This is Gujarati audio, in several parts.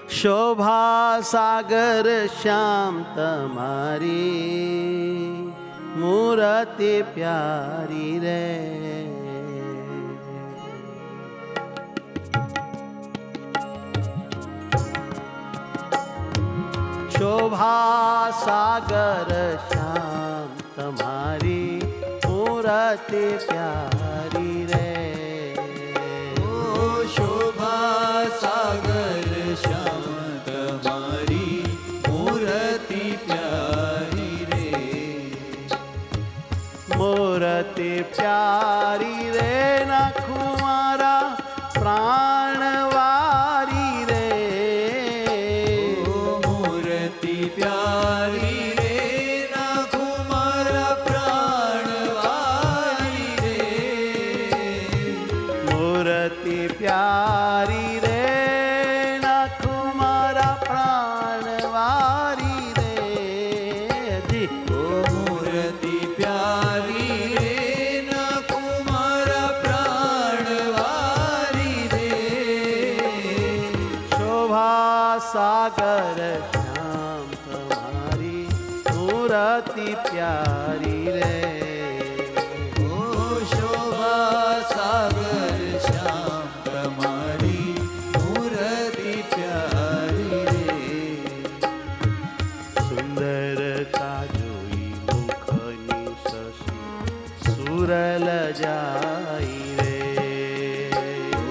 शोभा सागर श्याम तमारी मूर्ति प्यारी रे। शोभा सागर श्याम तमारी मूर्ति प्यारी रे। ओ शोभा सागर श्याम तमारी मूर्ति प्यारी रे। मूर्ति प्यारी रे नाखू मारा प्राण वारी रे। ओ मूर्ति प्यारी रे नाखू मारा प्राण वारी रे। मूर्ति प्यारी रे नाखू मारा प्राण वारी रे। जी ओ मूर्ति प्यारी रे नाखू मारा प्राण वारी रे। शोभा सागर श्याम तुम्हारी मूर्ति प्यारी रे। ओ शोभा सागर श्याम तमारी मूर्ति प्यारी रे। सुंदरता जोई मुखनी शशि सुरल जाई रे। ओ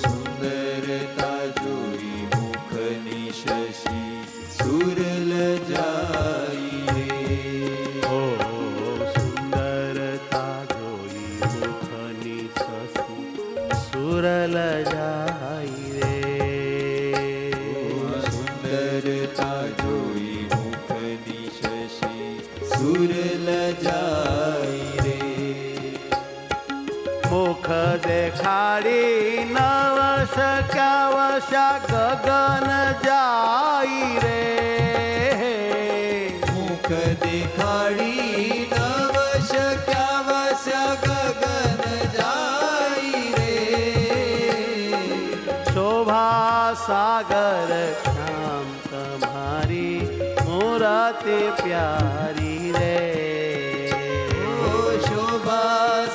सुंदरता जोई मुखनी शशि सुरल जाई रे। ओ सुंदरता जोई मुखनी शशि सुरल जाई रे। ओ सुंदरता जोई मुखनी शशि सुरल जाई रे। मुख देखाड़ी नवश क्यावशा गगन जाई रे। मुख दिखाड़ी नवश क्यावश गगन जाई रे। शोभा सागर श्याम तुम्हारी मूर्ति प्यारी रे। ओ शोभा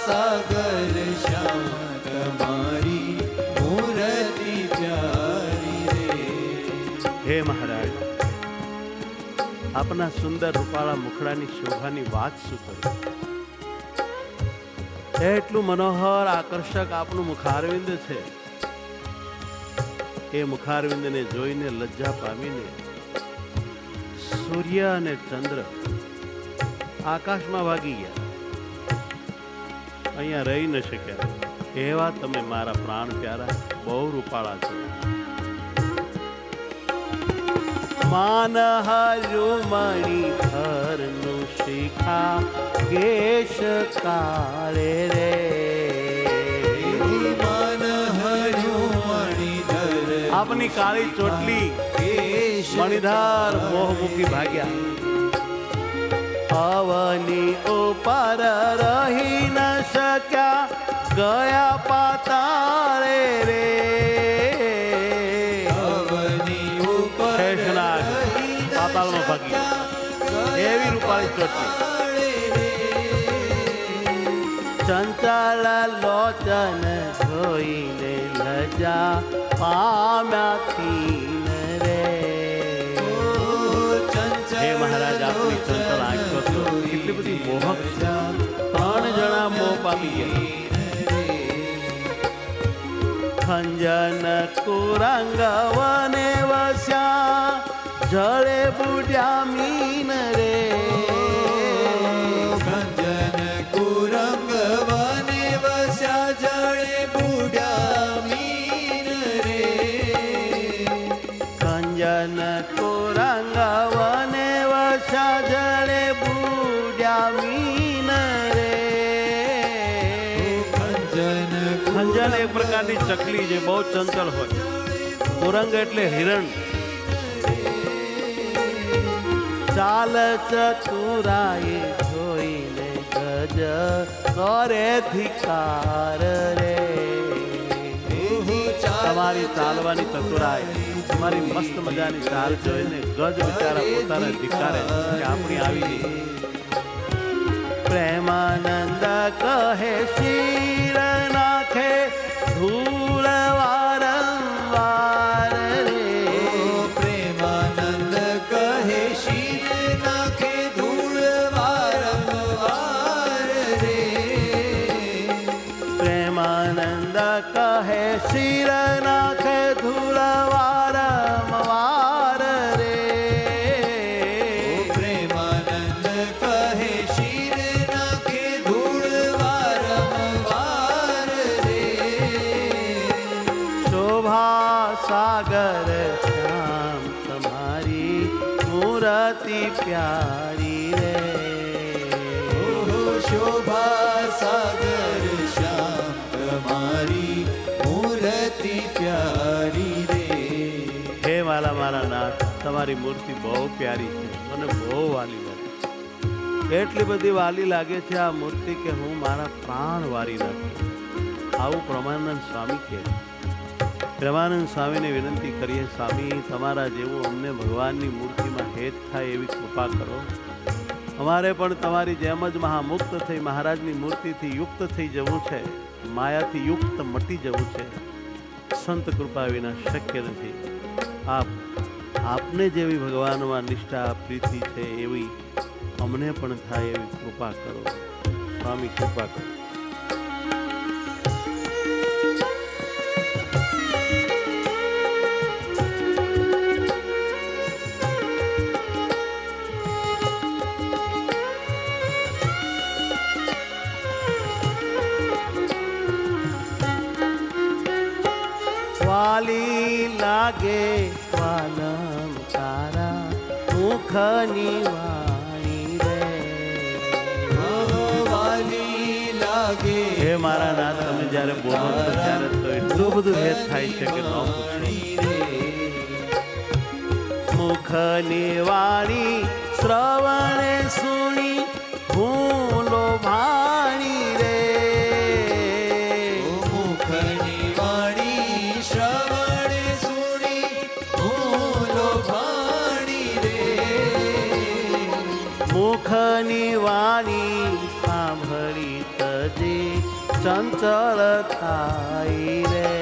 सागर श्याम तमारी मूर्ति प्यारी रे। हे महाराज, આપના સુંદર રૂપાળા મુખડાની શોભાની વાત શું કરું? એટલું મનોહર આકર્ષક આપનું મુખારવિંદ છે. એ મુખારવિંદને જોઈને લજ્જા પામીને સૂર્ય અને ચંદ્ર આકાશમાં ભાગી ગયા. અહીંયા રહી ન શક્યા. એવા તમે મારા પ્રાણ પ્યારા બહુ રૂપાળા છો. માનહરુમણી ધરનું શિખા કેશ કાળે રે. આપની કાળી ચોટલી મણિધાર મોહમુખી ભાગ્યા. અવની ઉપર રહી ન શક્યા ગયા પાતાળે રે. શેષનાગ પાતાળમાં ભાગી એવી રૂપાળી ચોટલી. ચંચળ લોચન જોઈને લજા પામ્યાથી રે. હે મહારાજ, આપની ચંચળ આંખો તો કેટલી બધી મોહક છે. 3 જણા મોહ પામી ગયા. ખંજન કુરંગ વને વસ્યા જળે બુઢ્યા મીન રે. ખંજન કુરંગ વને વસ્યા જળે બુઢ્યા મીન રે. ખંજન કુરંગ વને વસ્યા જળે બુઢ્યા મીન રે. ખંજન એક પ્રકારની ચકલી જે બહુ ચંચળ હોય. કુરંગ એટલે હિરણ. ચાલ ચતુરાએ જોઈને ગજ કરે ધિકાર રે. તમારી ચાલવાની ચતુરાઈ, તમારી મસ્ત મજાની ચાલ જોઈને ગજ બિચારા પોતાને ધિક્કારે કે આપણી આવી નહીં. પ્રેમાનંદ કહે શીર નાખે ધૂળ વારંવાર રે. પ્રેમાનંદ કહે શીર નાખે ધૂળ વારંવાર રે. પ્રેમાનંદ કહે શીર નાખે ધૂળ વારંવાર રે. પ્રેમાનંદ કહે શીર નાખે ધૂળ વારંવાર રે. શોભા સાગર શ્યામ તમારી મૂર્તિ પ્યારી રે. શોભા સાગર શ્યામ તમારી મૂર્તિ પ્યારી રે. હે મારા મારા નાથ, તમારી મૂર્તિ બહુ પ્યારી છે, મને બહુ વાલી લાગે. એટલી બધી વાલી લાગે છે આ મૂર્તિ કે હું મારા પ્રાણ વારી નાખું. આવું પ્રમાનંદ સ્વામી કહે. પ્રેમાનંદ સ્વામીને વિનંતી કરીએ, સ્વામી તમારા જેવું અમને ભગવાનની મૂર્તિમાં હેત થાય એવી કૃપા કરો. અમારે પણ તમારી જેમ જ મહામુક્ત થઈ મહારાજની મૂર્તિથી યુક્ત થઈ જવું છે, માયાથી યુક્ત મટી જવું છે. સંત કૃપા વિના શક્ય નથી. આપને જેવી ભગવાનમાં નિષ્ઠા પ્રીતિ છે એવી અમને પણ થાય એવી કૃપા કરો. સ્વામી કૃપા કરો. વાલી લાગે વાલમ તારા મુખની વાણી રે. વાલી લાગે હે મારા નાથ, તમે જ્યારે બોલો છો ત્યારે તો એટલું બધું હેત થાય છે કે ન પૂછો. મુખની વાણી શ્રવણે સુણી હું લોભાણી રે. મુખની વાણી શ્રવણે સુણી હું લોભાણી રે. મુખની વાણી સાંભળી તજી ચંચળ થાય રે.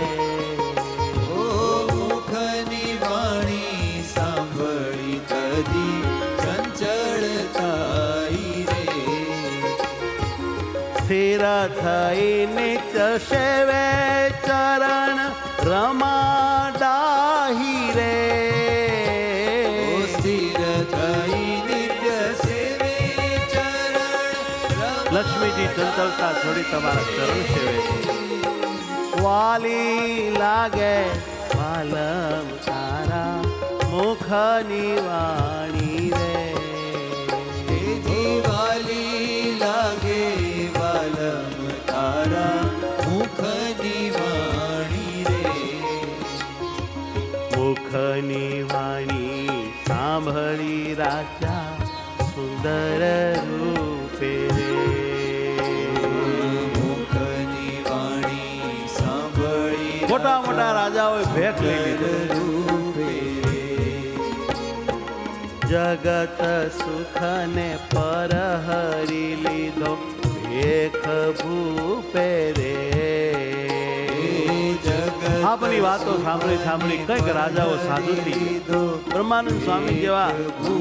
મુખની વાણી સાંભળી તજી ચંચળ થાય રે. સ્થિર થઈ નિત્ય સેવે ચરણ રમા ડાહી રે. સ્થિર થઈ નિત્ય સેવે ચરણ લક્ષ્મીજી ચંચલતા છોડી તમારા ચરણ સેવે છે. વાલી લાગે વાલમ તારા મુખની વાણી રે. વાલી લાગે વાલમ તારા મુખની વાણી રે. મુખની વાણી સાંભળી રાજા સુંદર રૂપે રે. મુખની વાણી સાંભળી મોટા મોટા રાજાઓએ ભેખ લઈ લીધો. જગત સુખને પરહરી લીધો ભેખ ભૂપે રે. આપની વાતો સાંભળી સાંભળી કઈક રાજાઓ સાધુ થઈ ગયા. બ્રહ્માનંદ સ્વામી જેવા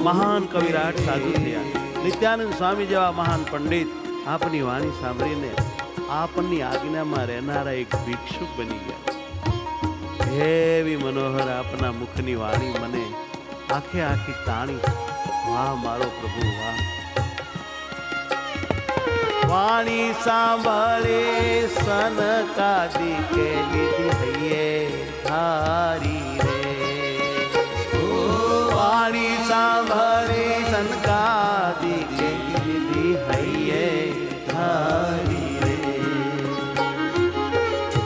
મહાન કવિરાટ સાધુ થયા. નિત્યાનંદ સ્વામી જેવા મહાન પંડિત આપની વાણી સાંભળીને આપની આજ્ઞામાં રહેનારા એક ભિક્ષુક બની ગયા. એવી મનોહર આપના મુખની વાણી મને આખે આખી તાણી. વાહ મારો પ્રભુ વાહ. વાણી સાંભળી સનકાદી કે લીધી હૈયે ધારી રે. વાણી સાંભળી સનકાદી કે લીધી હૈયે ધારી રે.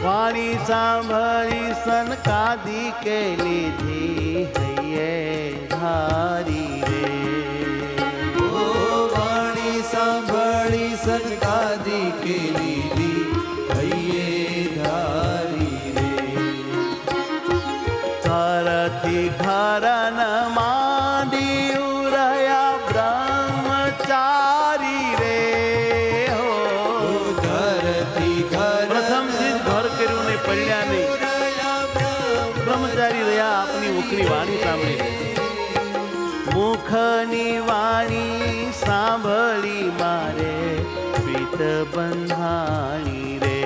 વાણી સાંભળી સનકાદી કે લીધી હૈયે ધારી રે. વાણી સાંભળી સનકાદી કે લીધી હૈયે ધારી રે. ઘરથી ઘર ન માંડી રહ્યા બ્રહ્મચારી રે હો. ઘરથી ઘર પ્રથમથી જ ઘર કર્યું ને પડ્યા નહીં, બ્રહ્મચારી રહ્યા આપની મુખની વાણી સાંભળી. મુખની વાણી સાંભળી મારે પ્રીત બંધાણી રે.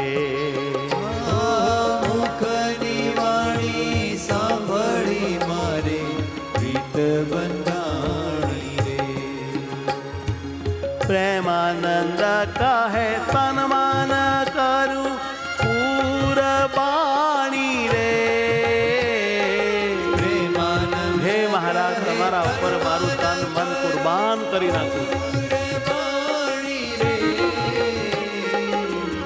મુખની વાણી સાંભળી મારે પ્રીત બંધાણી રે. પ્રેમાનંદ કહે તન મન કરું પૂરબાણી રે. પ્રેમાનંદ હે મહારાજ, તમારા ઉપર મારું તન મન કુરબાન કરી નાખું.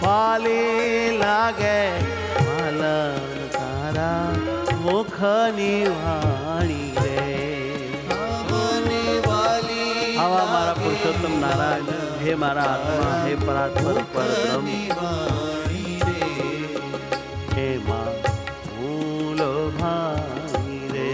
વાલી લાગે માલન તારા મુખની વાણી રે. આવા મારા પુરુષોત્તમ નારાયણ, હે મારા આત્મા, હે પરાત્પર પરબ્રહ્મ, હે માં હું લોભાણી રે.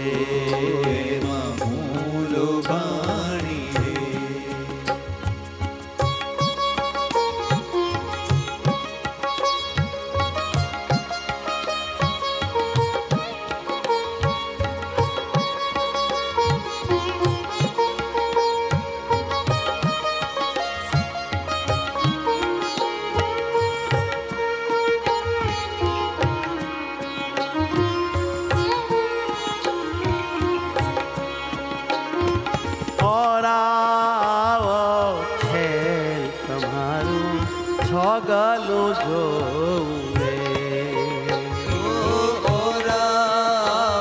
છગલું જોવું રે.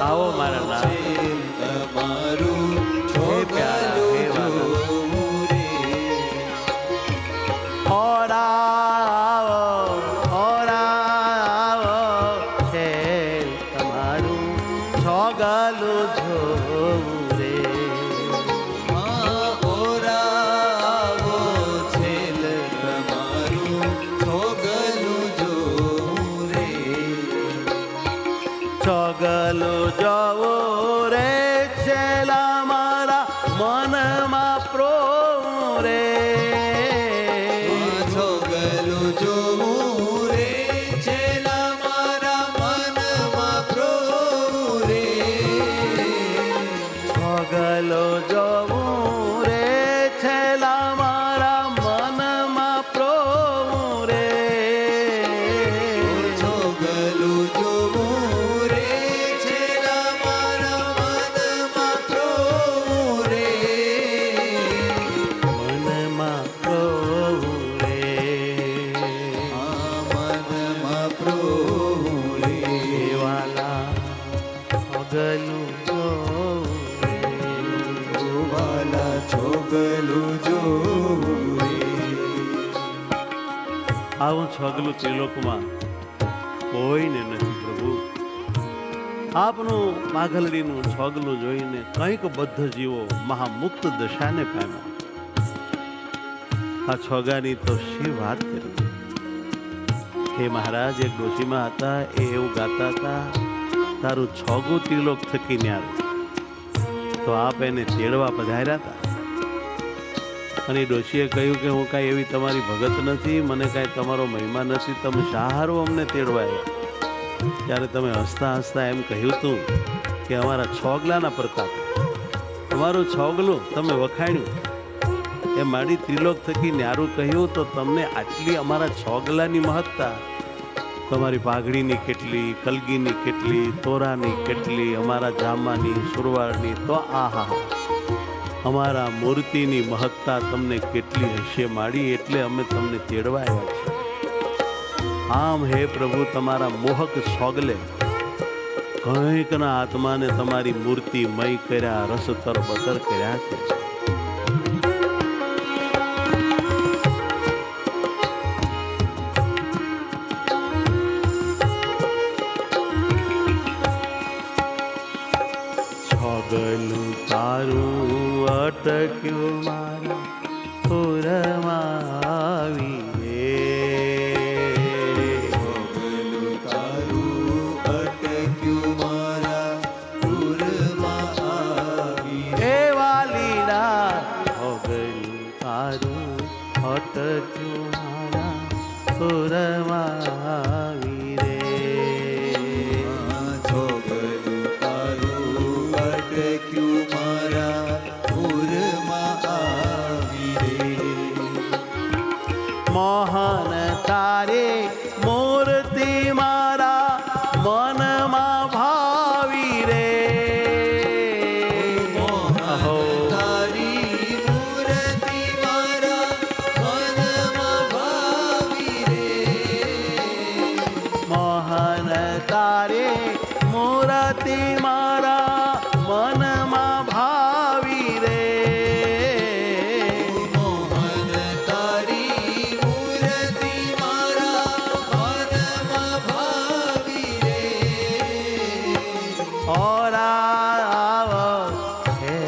આવો મારા નામ તમારું હે પ્યારા, હે વાલા. ઓરાવો છે તમારું છગલું જોવું રે. છગલું જવું રે છેલા મારા મનમાં પ્રોમ રે. છગલું જોવું રે છેલા મારા મનમાં પ્રો રે. છગલો જવું રે છેલા મારા મનમાં પ્રોમ રે. છગલું જોવું રે છેલા મારા મનમાં પ્રો રે. મનમાં પ્રોમ રે. મનમાં પ્રો રે. હે વાલા છગલું જોવું રે. વાલા છગલું જોવું રે. આવું છગલું ત્રિલોકમાં કોઈને નથી પ્રભુ. આપનું પાઘલડીનું છગલું જોઈને કંઈક બદ્ધ જીવો મહામુક્ત દશાને પામ્યા. આ છોગાની તો શી વાત કરી. હે મહારાજ, એક ડોશીમાં હતા, એ એવું ગાતા હતા, તારું છોગું ત્રિલોક થકી ન્યારું. તો આપ એને તેડવા પધાર્યા હતા. અને એ ડોશીએ કહ્યું કે હું કાંઈ એવી તમારી ભગત નથી, મને કાંઈ તમારો મહિમા નથી, તમે શાહારો અમને તેડવા આવ્યા. ત્યારે તમે હસતા હસતા એમ કહ્યું હતું કે અમારા છોગલાના પ્રતાપ, તમારું છોગલું તમે વખાણ્યું, એ મારી ત્રિલોક થકી ન્યારું કહ્યું, તો તમને આટલી અમારા છોગલાની મહત્તા, તમારી પાઘડીની કેટલી, કલગીની કેટલી, તોરાની કેટલી, અમારા જામાની, સુરવાળની, તો આહા, અમારા મૂર્તિની મહત્તા તમને કેટલી હશે માડી, એટલે અમે તમને તેડવા આવ્યા છીએ. આમ હે પ્રભુ, તમારા મોહક છોગલે કંઈકના આત્માને તમારી મૂર્તિ મય કર્યા, રસતર બતર કર્યા છે. છોગલું તારું અટક્યું મારા પુરમાં આવી રે. છગલું તારું અટક્યું મારા મારા મનમાં ભાવી રે મોહન તારી મૂર્તિ મારા મનમાં ભાવી રે ઓરાવો હે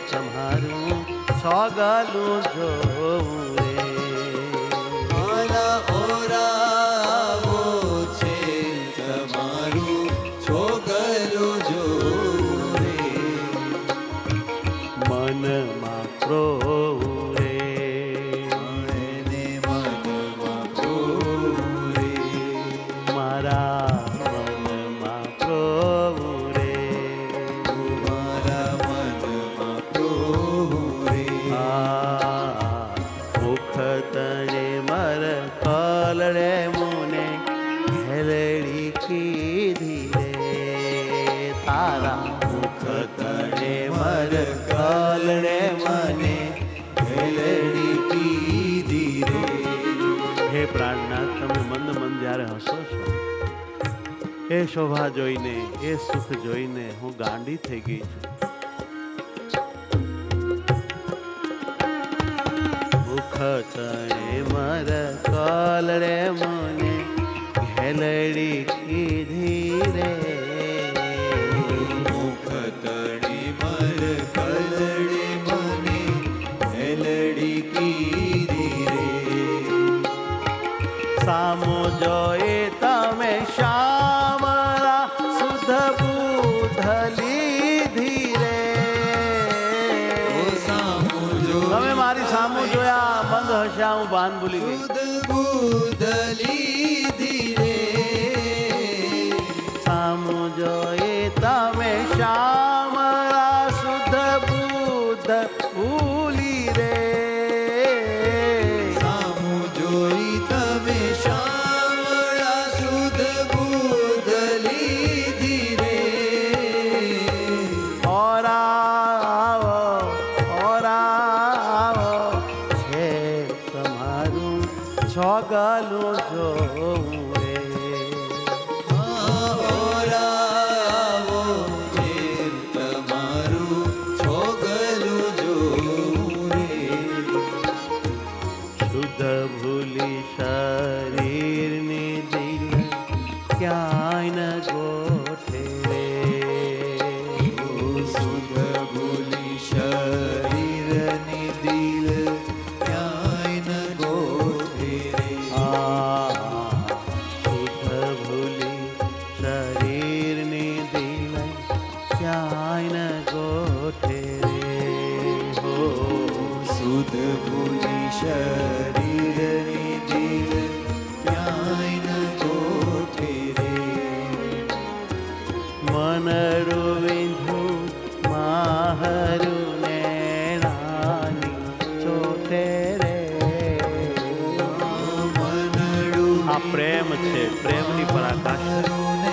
તમારું સોગલું જોવું રે ઓરાવો છે તમારું છોગલું જોવું રે મનમાં પ્રોવું રે એને મનમાં પ્રોવું રે મારા મનમાં પ્રોવું રે મારા મનમાં પ્રોવું રે મુખ તને મર કલડે મુને હેલડી કીધી રે તારા મુખ તને મર કલડે મને હેલડી કીધી રે હે પ્રાણનાથ તમે મંદ મંદ જ્યારે હસો છો એ શોભા જોઈને એ સુખ જોઈને હું ગાંડી થઈ ગઈ છું મુખ તણે મર કલડે મને ઘેલડી કીધી રે મુખ તણે મર કલડે મને હેલડી કીધી રે સામો જોએ તમે શ્યામરા શુદ્ધ બુદ્ધ લીધી રે તમે મારી સામુ જોયા બંધ હશે હું ભાન ભૂલી ગઈ શુદ્ધ બુદ્ધ લીધી રે સામુ જોએ તમે શ્યામરા શુદ્ધ બુદ્ધ ભૂલી રે સામુ જોઈ તમે શામળા શુદ્ધ બુદ્ધ લીધી રે ઓરાવો છે તમારું છોગલું જોવું રે ઓરાવો છે તમારું છોગલું જોવું રે શુદ્ધ ભૂલી શરીરની દિલ ક્યાંય ન ગોઠે રે શુદ્ધ ભૂલી શરીરની દિલ ક્યાંય ન ગોઠે રે શુદ્ધ ભૂલી શરીરની દિલ ક્યાંય ન ગોઠે રે હો શુદ્ધ ભૂલી શરીરની દિલ ક્યાંય ન ગોઠે રે મનડું વિંધું માહરું ને નાની ચોટે રે મનડું આ પ્રેમ છે પ્રેમની પરાકાષ્ઠા મારુને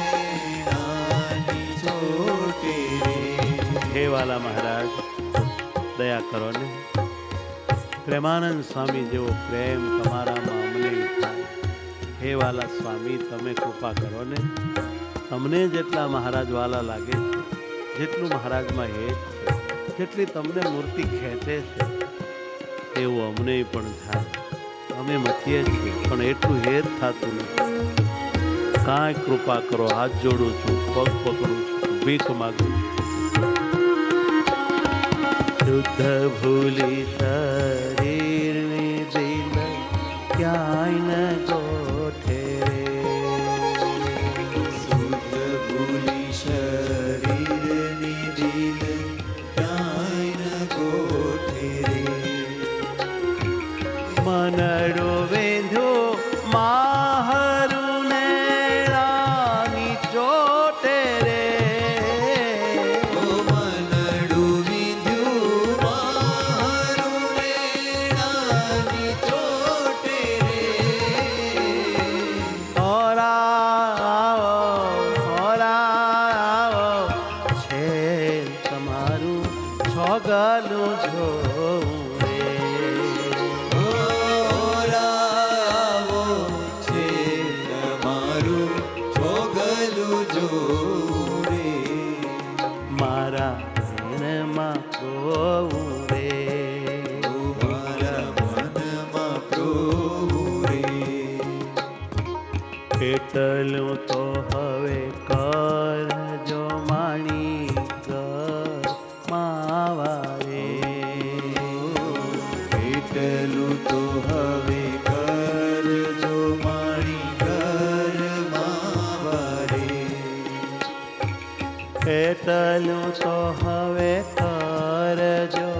નાની ચોટે રે હે વાલા મહારાજ દયા કરો ને પ્રેમાનંદ સ્વામી જેવો પ્રેમ તમારામાં અમને થાય હે વાલા સ્વામી તમે કૃપા કરો ને તમને જેટલા મહારાજ વાલા લાગે છે જેટલું મહારાજમાં હેત છે જેટલી તમને મૂર્તિ ખેંચે છે એવું અમને પણ થાય અમે મથીએ છીએ પણ એટલું હેત થતું નથી કાંઈ કૃપા કરો હાથ જોડું છું પગ પકડું છું ભીખ માગું છું શુદ્ધ ભૂલી શરીરની દિલ ક્યાંય ન ગોઠે રે શુદ્ધ ભૂલી શરીરની દિલ ક્યાંય ન ગોઠે રે મનડો વેંધો માહરું ને રાની ચોટે રે ઓ મનડું વિંધ્યું મારું રે નાની ચોટે રે ઓરાવો છે તમારું છોગલું જોવું રે ઓરાવો છે તમારું છોગલું જોવું રે મારા મનમાં પ્રોવું રે, મારા મનમાં પ્રભુ રે. એટલું તો હવે કરજો માણી માવારે, એટલું તો હવે કરજો મારી ઘરમાં વારે. એટલું તો હવે કરજો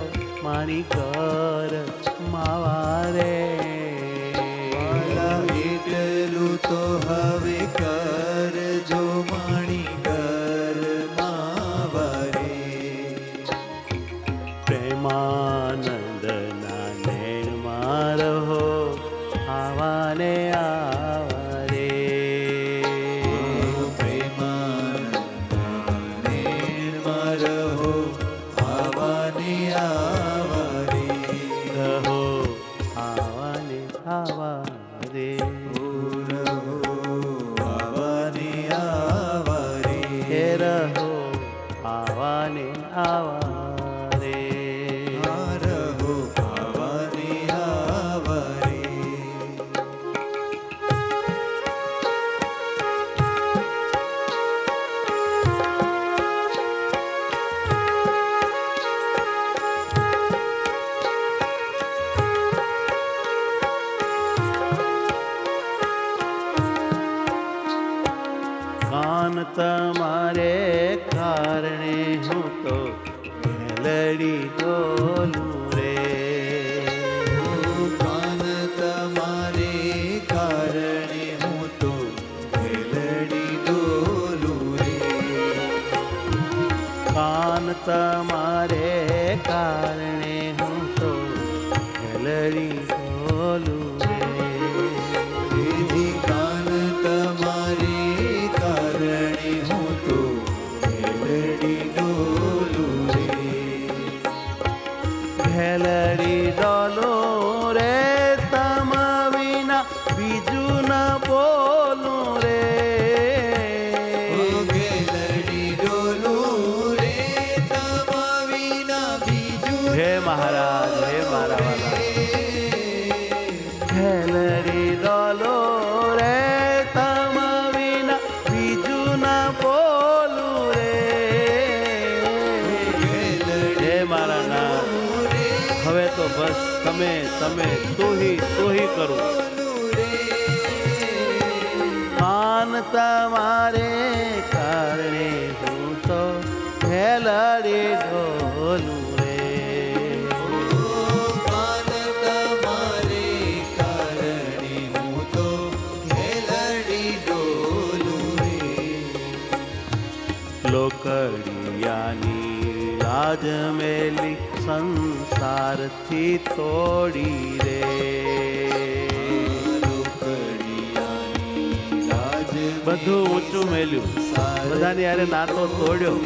મારી ઘર માવારે, એટલું તો હવે કરજો મારી ઘરમાં વારે. પ્રેમાનંદના નૈણમાં રહો આવાને આવારે, પ્રેમાનંદમાં રહો આવાને આવારે. રહો આવાને આવારે, રહો આવાને આવારે. હે રહો આવાને આવારે. રહો આવાને આવારે. કાન તમારે કારણે હું તો મેલડી ડોલું રે, કાન તમારે કારણે હું તો મેલડી ડોલું રે. કાન તમારે કારણે હું તો મેલડી ડોલું રે, તેથી કાન તમારે કારણે હું તો મેલડી ડોલું રે. મેલડી ડોલું રે, તમ વિના બીજું ન બોલું રે, મેલડી ડોલું રે, તમ વિના બીજું હે મહારાજ, હે મારા વાલા. મેલડી ડોલું રે, તમ વિના બીજું ન બોલું રે, હે મારા નાથ. હવે તો બસ તમે તું હી કરો. કાન તમારે કારણે હું તો મેલડી ડોલું રે, કાન તમારે કારણે હું તો મેલડી ડોલું રે. લોકડિયાની લાજ મેલી સંસારથી તોડી રે, લોકડિયાની લાજ બધું ઊંચું મેલ્યું, બધાની હારે નાતો તોડ્યો.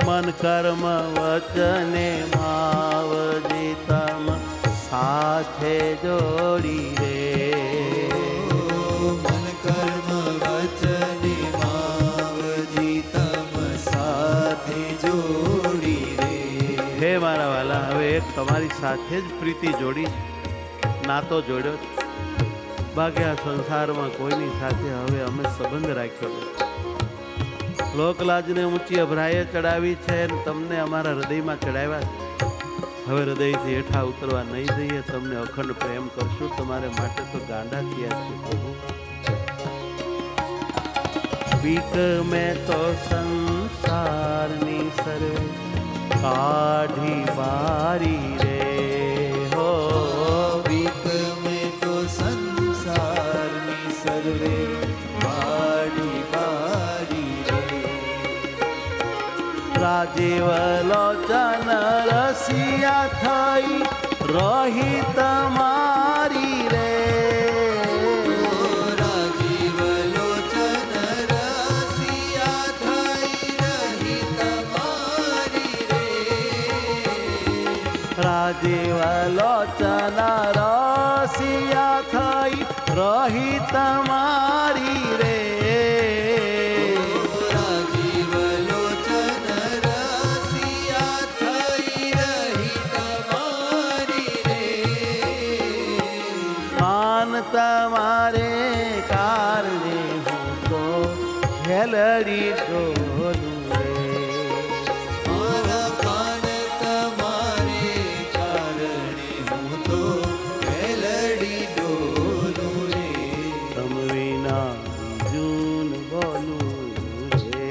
મન કર્મ વચને માવજી તમ સાથે જોડી રે, મન કર્મ વચને માવજી તમ સાથે જોડી રે. હે મારા વાલા, હવે એક તમારી સાથે જ પ્રીતિ જોડી, નાતો જોડ્યો. બાકી આ સંસારમાં કોઈની સાથે હવે અમે સંબંધ રાખ્યો નથી. લોકલાજને ઊંચી અભરાએ ચડાવી છે અને તમને અમારા હૃદયમાં ચડાવ્યા છે. હવે હૃદયથી હેઠા ઉતરવા નહીં દઈએ, તમને અખંડ પ્રેમ કરશું. તમારે માટે તો ગાંડા થયા છે પ્રભુ. બીક મેં તો સંસારની સર્વે કાઢી બારી રે, હો બીક મેં તો સંસારની સર્વે વાડી બારી રે. રાજીવ લોચન રસિયા થઈ રહી તમારી રે, રાજીવ લોચન રસિયા થઈ રહી તમારી રે. રાજીવ લોચન રસિયા થઈ રહી તમારી રે, રાજીવ મેલડી ડોલું રે. મારા કાન તમારે કારણે હું તો મેલડી ડોલું રે. તમ વિના બીજું ન બોલું રે.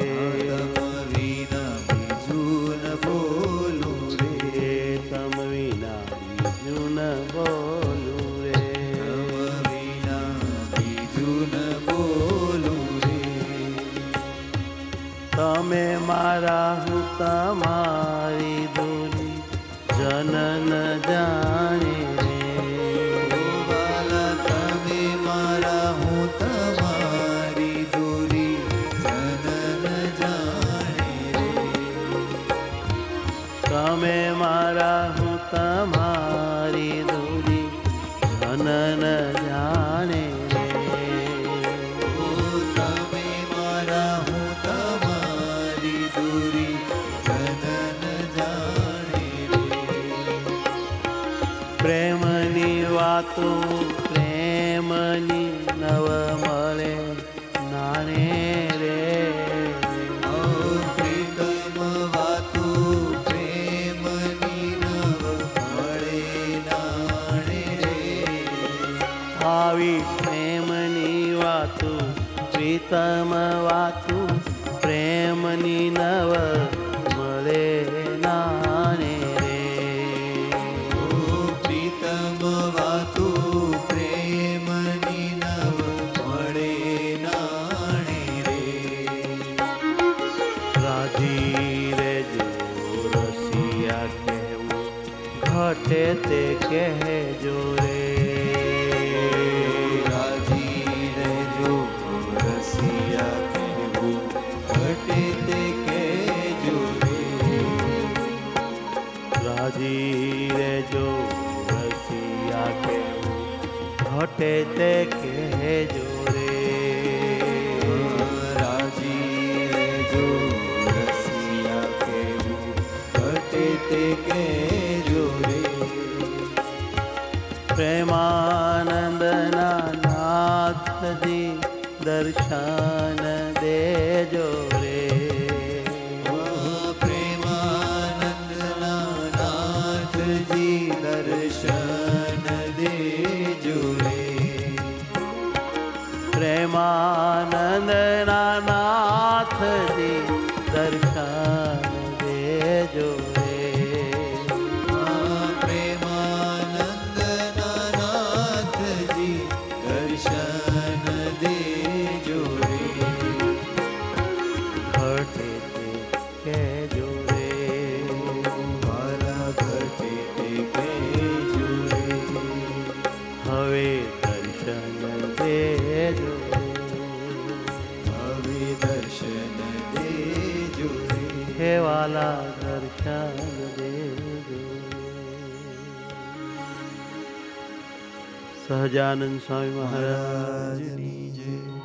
તમ વિના બીજું ન બોલું રે. તમ વિના બીજું ન બોલું રે. તમ વિના બીજું ન બોલું રે. તમે મારા હું તમારી દોરી જનન જાણે રે. વાલા તમે મારા હું તમારી દોરી જનન જાણે રે. તમે મારા હું તમારી દોરી જનન જાણે રે. ઓ તમે મારા હું તમારી દોરી જનન જાણે રે. પ્રેમની વાતો પ્રેમની નવ મળે નાને રે. ઓ પ્રીતમ વાતો પ્રેમની નવ મળે નાણે રે. આવી પ્રેમની વાતો પ્રીતમ વાતો પ્રેમની નવ મળે નાને રે. ઓ પ્રીતમ વાતો પ્રેમની નવ મળે નાણે રે. રાજી રેજો રસિયા કહેવું ઘટે તે કહેજો રે. રાજી રહેજો રસિયા કહેવું ઘટે તે કહેજો રે. રાજી રેજો રસિયા કહેવું ઘટે તે કહેજો રે. રાજી રહેજો રસિયા કહેવું ઘટે તે કહેજો રે. પ્રેમાનંદના નાથજી દર્શન દેજો રે. પ્રેમાનંદના નાથજી દર્શન દેજો રે. પ્રેમાનંદના નાથજી દર્શન દેજો રે. પ્રેમાનંદના નાથજી દર્શન દેજો રે. ઘટે તે કહેજો રે. મારા ઘટે તે કહેજો રે. હવે દર્શન દેજો રે. હવે દર્શન દેજો રે. હે વાલા દર્શન દેજો. સહજાનંદ સ્વામી મહારાજ મહારાજની જય.